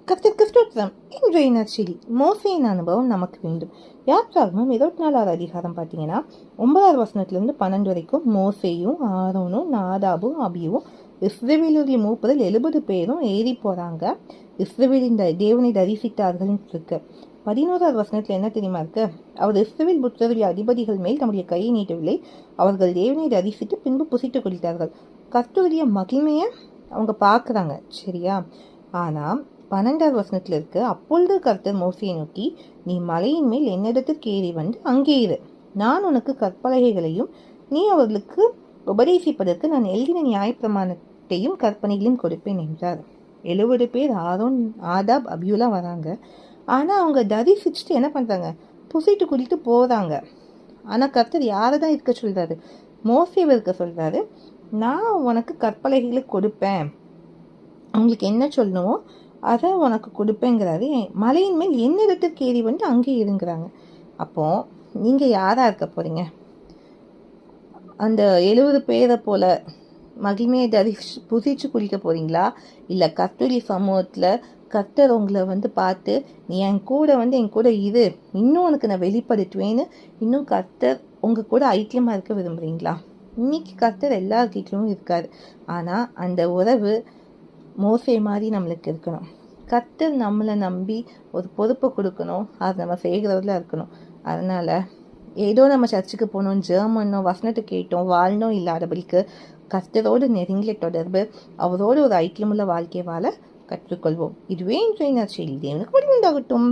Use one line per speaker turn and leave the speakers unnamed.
கர்த்தருக்கு ஸ்தோத்திரம். இன்றைய நற்செய்தி மோசேயின் அனுபவம் நமக்கு வேண்டும். யாத்ராகமம் 24வது அதிகாரம் பார்த்தீங்கன்னா 9வது வசனத்திலிருந்து 12 வரைக்கும் மோசேயும் ஆரோனும் நாதாபும் அபியும் இஸ்ரவேலுடைய மூப்பரில் 70 பேரும் ஏறி போறாங்க. இஸ்ரவேலின் தேவனை தரிசித்தார்கள் இருக்கு. 11வது வசனத்துல என்ன தெரியுமா இருக்கு? அவர் இஸ்ரவேல் புத்திரருடைய அதிபதிகள் மேல் நம்முடைய கையை நீட்டவில்லை. அவர்கள் தேவனை தரிசித்து பின்பு புசித்து குடித்தார்கள். கர்த்தருடைய மகிமையை அவங்க பார்க்குறாங்க, சரியா? ஆனால் 12வது வசனத்தில் இருக்கு, அப்பொழுது கர்த்தர் மோசேயை நோக்கி, நீ மலையின் மேல் என்னிடத்துக்கு ஏறி வந்து அங்கே இரு. நான் உனக்கு கற்பலகைகளையும் நீ அவர்களுக்கு உபதேசிப்பதற்கு நான் எழுதின நியாயப்பிரமாணத்தையும் கற்பனைகளையும் கொடுப்பேன் என்றார். 70 பேர் ஆரோன் ஆதாப் அபியூலா வராங்க. ஆனால் அவங்க தரிசிச்சுட்டு என்ன பண்ணுறாங்க? புசிட்டு குடித்து போகிறாங்க. ஆனால் கர்த்தர் யாரை தான் இருக்க சொல்கிறாரு? மோசேவை இருக்க சொல்கிறாரு. நான் உனக்கு கற்பலகைகளை கொடுப்பேன், அவங்களுக்கு என்ன சொல்லணுமோ அதை உனக்கு கொடுப்பேங்கிறாரு. மலையின் மேல் என்னிடத்துக்கு ஏறி வந்து அங்கே இருங்கிறாங்க. அப்போ நீங்கள் யாராக இருக்க போகிறீங்க? அந்த 70 பேரை போல மகிமையை புசிச்சு குடிக்க போகிறீங்களா? இல்லை கர்த்தருடைய சமூகத்தில் கர்த்தர் உங்களை பார்த்து, நீ என் கூட இரு, இன்னும் உனக்கு நான் வெளிப்படுத்துவேன்னு இன்னும் கர்த்தர் உங்கள் கூட ஐக்கியமாக இருக்க விரும்புகிறீங்களா? இன்னைக்கு கர்த்தர் எல்லார்கிட்டையும் இருக்காரு. ஆனால் அந்த உறவு மோசே மாதிரி நம்மளுக்கு இருக்கணும். கர்த்தர் நம்மளை நம்பி ஒரு பொறுப்பை கொடுக்கணும், அது நம்ம செய்கிறதுல இருக்கணும். அதனால் ஏதோ நம்ம சர்ச்சுக்கு போகணும், ஜெர்மனோ வசனத்தை கேட்டோம் வாழ்னோ இல்லாதபடிக்கு கர்த்தரோடு நெருங்கிய தொடர்பு, அவரோடு ஒரு ஐக்கியமுள்ள வாழ்க்கை வாழ கற்றுக்கொள்வோம். இதுவே இன்றைய நற்செய்தி. தேவனுக்கு மகிமை உண்டாகட்டும்.